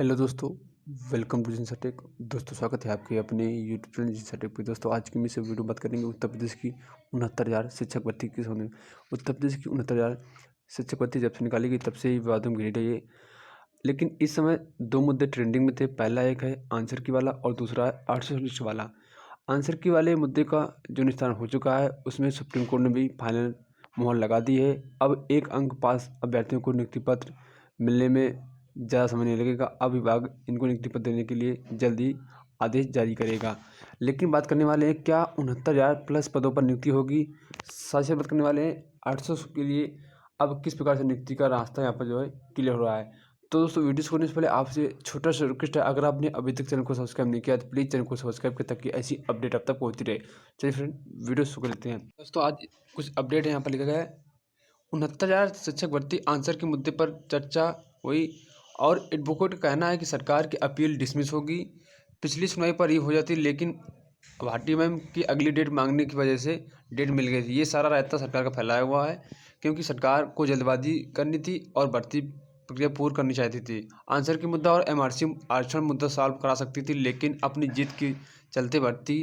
Hello दोस्तों, welcome to जिनसा take. दोस्तों स्वागत है आपके अपने यूट्यूब चैनल जिनसा टेक पे। दोस्तों आज की मैं से वीडियो बात करेंगे उत्तर प्रदेश की 69,000 शिक्षक भर्ती किस होने। उत्तर प्रदेश की 69,000 शिक्षक भर्ती जब से निकाली गई तब से ही विवादों में घिरी रही है। लेकिन इस समय दो मुद्दे ट्रेंडिंग में थे। पहला एक है आंसर की वाला और दूसरा है 800 लिस्ट वाला। आंसर की वाले मुद्दे का जो निस्तारण हो चुका है उसमें सुप्रीम कोर्ट ने भी फाइनल मोहर लगा दी है। अब एक अंक पास अभ्यर्थियों को नियुक्ति पत्र मिलने में ज़्यादा समय नहीं लगेगा। अब विभाग इनको नियुक्ति पत्र देने के लिए जल्दी आदेश जारी करेगा। लेकिन बात करने वाले हैं क्या 69,000 प्लस पदों पर नियुक्ति होगी। साथ ही बात करने वाले हैं 800 के लिए अब किस प्रकार से नियुक्ति का रास्ता यहाँ पर जो है क्लियर हो रहा है। तो दोस्तों वीडियो शुरू करने से पहले आपसे छोटा सा रिक्वेस्ट है, अगर आपने अभी तक चैनल को सब्सक्राइब नहीं किया तो प्लीज़ चैनल को सब्सक्राइब करें ताकि ऐसी अपडेट अब तक पहुँचती रहे। चलिए फ्रेंड वीडियो शुरू कर लेते हैं। दोस्तों आज कुछ अपडेट है, यहाँ पर लिखा गया है 69,000 शिक्षक भर्ती आंसर के मुद्दे पर चर्चा हुई और एडवोकेट का कहना है कि सरकार की अपील डिसमिस होगी। पिछली सुनवाई पर ही हो जाती लेकिन भाटी मैम की अगली डेट मांगने की वजह से डेट मिल गई थी। ये सारा रायता सरकार का फैलाया हुआ है क्योंकि सरकार को जल्दबाजी करनी थी और भर्ती प्रक्रिया पूर्ण करनी चाहती थी। आंसर की मुद्दा और एमआरसी आरक्षण मुद्दा सॉल्व करा सकती थी लेकिन अपनी जीत के चलते भर्ती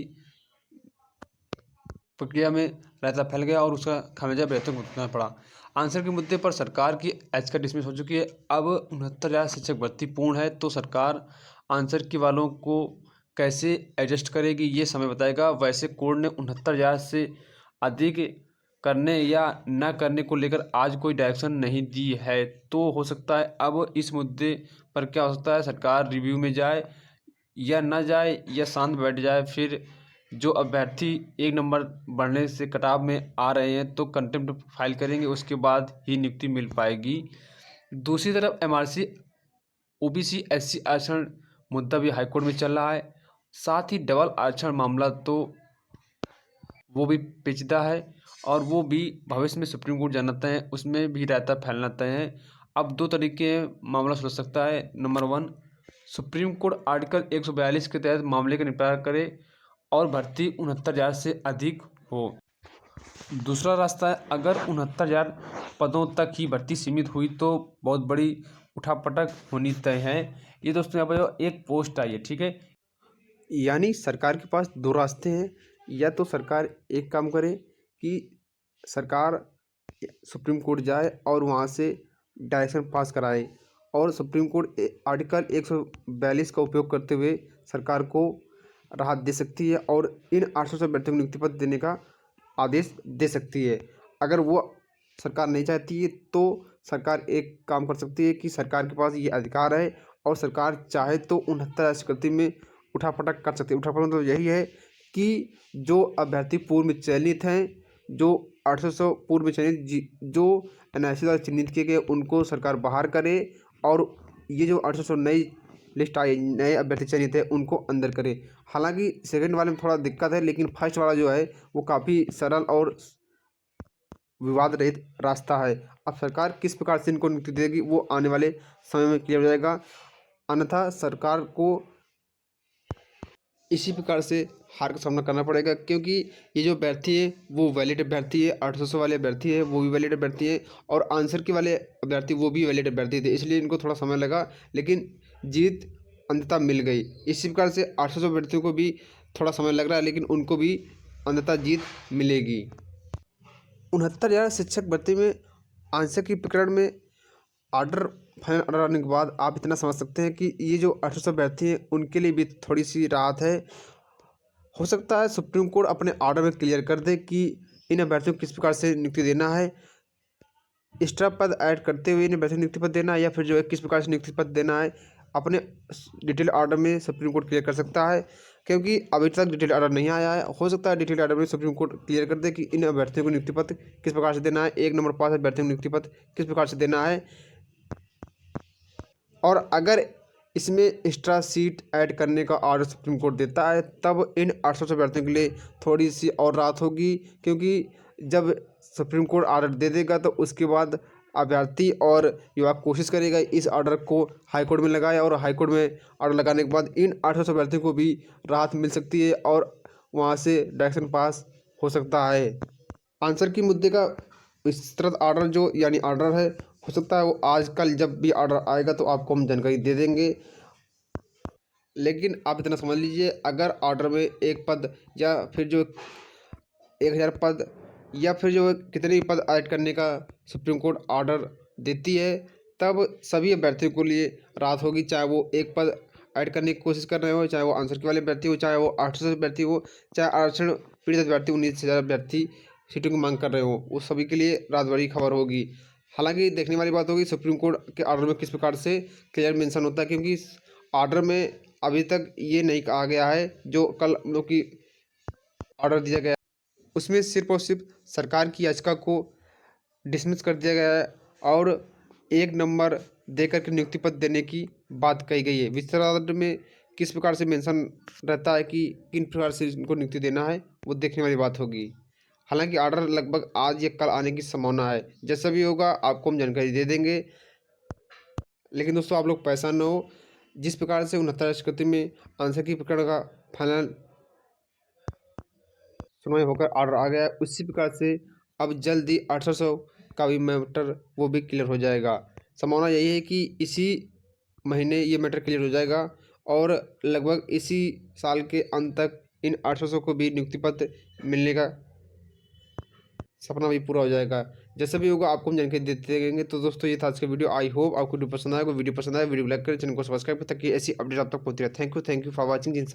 प्रक्रिया में रायता फैल गया और उसका खामियाजा अभ्यर्थियों को भुगतना पड़ा। आंसर के मुद्दे पर सरकार की याचिका डिसमिस हो चुकी है। अब 69,000 शिक्षक भर्ती पूर्ण है तो सरकार आंसर की वालों को कैसे एडजस्ट करेगी ये समय बताएगा। वैसे कोर्ट ने 69,000 से अधिक करने या न करने को लेकर आज कोई डायरेक्शन नहीं दी है। तो हो सकता है अब इस मुद्दे पर क्या हो सकता है, सरकार रिव्यू में जाए या न जाए या शांत बैठ जाए। फिर जो अभ्यर्थी एक नंबर बढ़ने से कटाव में आ रहे हैं तो कंटेम्प्ट फाइल करेंगे, उसके बाद ही नियुक्ति मिल पाएगी। दूसरी तरफ एमआरसी ओबीसी एससी आरक्षण मुद्दा भी हाईकोर्ट में चल रहा है। साथ ही डबल आरक्षण मामला तो वो भी पेचीदा है और वो भी भविष्य में सुप्रीम कोर्ट जाना तय है, उसमें भी रायता फैलना तय है। अब दो तरीके मामला सुलझ सकता है। नंबर 1, सुप्रीम कोर्ट आर्टिकल 142 के तहत मामले का निपटारा करे और भर्ती 69,000 से अधिक हो। दूसरा रास्ता है, अगर 69,000 पदों तक ही भर्ती सीमित हुई तो बहुत बड़ी उठापटक होनी तय है। ये दोस्तों यहाँ पर एक पोस्ट आई है, ठीक है। यानी सरकार के पास दो रास्ते हैं। या तो सरकार एक काम करे कि सरकार सुप्रीम कोर्ट जाए और वहाँ से डायरेक्शन पास कराए और सुप्रीम कोर्ट आर्टिकल 142 का उपयोग करते हुए सरकार को राहत दे सकती है और इन 800 से अभ्यर्थियों को नियुक्ति पत्र देने का आदेश दे सकती है। अगर वो सरकार नहीं चाहती है तो सरकार एक काम कर सकती है कि सरकार के पास ये अधिकार है और सरकार चाहे तो 69 शिक्षावृत्ति में उठापटक कर सकती है। उठापटक मतलब यही है कि जो अभ्यर्थी पूर्व में चयनित हैं, जो 800 पूर्व में चयनित जो एनआईसी द्वारा चिन्हित किए गए उनको सरकार बाहर करे और ये जो 800 नई लिस्ट आई नए अभ्यर्थी चयनित है उनको अंदर करे। हालांकि सेकंड वाले में थोड़ा दिक्कत है लेकिन फर्स्ट वाला जो है वो काफ़ी सरल और विवाद रहित रास्ता है। अब सरकार किस प्रकार से इनको नियुक्ति देगी वो आने वाले समय में क्लियर हो जाएगा। अन्यथा सरकार को इसी प्रकार से हार का सामना करना पड़ेगा क्योंकि ये जो अभ्यर्थी है वो वैलिड अभ्यर्थी है, 800 वाले अभ्यर्थी है वो भी वैलिड अभ्यर्थी है और आंसर के वाले अभ्यर्थी वो भी वैलिड अभ्यर्थी थे, इसलिए इनको थोड़ा समय लगा लेकिन जीत अंततः मिल गई। इसी प्रकार से 800 अभ्यर्थियों को भी थोड़ा समय लग रहा है लेकिन उनको भी अंततः जीत मिलेगी। 69,000 शिक्षक भर्ती में आंसर की प्रकरण में ऑर्डर फाइनल ऑर्डर आने के बाद आप इतना समझ सकते हैं कि ये जो 800 अभ्यर्थी हैं उनके लिए भी थोड़ी सी राहत है। हो सकता है सुप्रीम कोर्ट अपने ऑर्डर में क्लियर कर दे कि इन अभ्यर्थियों को किस प्रकार से नियुक्ति देना है, एक्स्ट्रा पद ऐड करते हुए इन अभ्यर्थियों को नियुक्ति पद देना है या फिर जो है किस प्रकार से नियुक्ति पद देना है अपने डिटेल ऑर्डर में सुप्रीम कोर्ट क्लियर कर सकता है। क्योंकि अभी तक डिटेल ऑर्डर नहीं आया है, हो सकता है डिटेल ऑर्डर में सुप्रीम कोर्ट क्लियर कर दे कि इन अभ्यर्थियों को नियुक्ति पत्र किस प्रकार से देना है, 1 नंबर पास अभ्यर्थियों को नियुक्ति पत्र किस प्रकार से देना है। और अगर इसमें एक्स्ट्रा सीट ऐड करने का ऑर्डर सुप्रीम कोर्ट देता है तब इन 800 अभ्यर्थियों के लिए थोड़ी सी और राहत होगी। क्योंकि जब सुप्रीम कोर्ट ऑर्डर दे देगा तो उसके बाद अभ्यर्थी और युवा कोशिश करेगा इस ऑर्डर को हाई कोर्ट में लगाए और हाई कोर्ट में ऑर्डर लगाने के बाद इन 800 अभ्यर्थियों को भी राहत मिल सकती है और वहाँ से डायरेक्शन पास हो सकता है। आंसर की मुद्दे का विस्तृत ऑर्डर जो यानी ऑर्डर है, हो सकता है वो आज कल जब भी ऑर्डर आएगा तो आपको हम जानकारी दे देंगे। लेकिन आप इतना समझ लीजिए, अगर ऑर्डर में एक पद या फिर जो 1000 पद या फिर जो कितने भी पद ऐड करने का सुप्रीम कोर्ट ऑर्डर देती है, तब सभी अभ्यर्थियों के लिए राहत होगी। चाहे वो एक पद ऐड करने की कोशिश कर रहे हो, चाहे वो आंसर की वाले अभ्यर्थी हो, चाहे वो 800 अभ्यर्थी हो, चाहे आरक्षण पीड़ित अभ्यर्थी 19,000 अभ्यर्थी सीटों की मांग कर रहे हो, वो सभी के लिए राहत भरी खबर होगी। हालांकि देखने वाली बात होगी सुप्रीम कोर्ट के ऑर्डर में किस प्रकार से क्लियर मेंशन होता है, क्योंकि ऑर्डर में अभी तक ये नहीं कहा गया है, जो कल हम लोग की ऑर्डर दिया गया उसमें सिर्फ और सिर्फ सरकार की याचिका को डिसमिस कर दिया गया है और 1 नंबर देकर के नियुक्ति पत्र देने की बात कही गई है। विस्तार ऑर्डर में किस प्रकार से मेंशन रहता है कि किन प्रकार से इनको नियुक्ति देना है, वो देखने वाली बात होगी। हालांकि ऑर्डर लगभग आज या कल आने की संभावना है। जैसा भी होगा आपको हम जानकारी दे देंगे। लेकिन दोस्तों, आप लोग परेशान न हो। जिस प्रकार से 69 स्कृति में आंसर की प्रकरण का फाइनल सुनवाई होकर ऑर्डर आ गया है, उसी प्रकार से अब जल्द ही 800 का भी मैटर वो भी क्लियर हो जाएगा। संभावना यही है कि इसी महीने ये मैटर क्लियर हो जाएगा और लगभग इसी साल के अंत तक इन 800 को भी नियुक्ति पत्र मिलने का सपना भी पूरा हो जाएगा। जैसा भी होगा आपको हम जानकारी देते रहेंगे। तो दोस्तों, ये था आज का वीडियो। आई होप आपको वीडियो पसंद आएगा। वीडियो पसंद आए वीडियो लाइक करें, चैनल को सब्सक्राइब करें ताकि ऐसी अपडेट आप तक पहुंचती रहे। Thank you for watching Jin.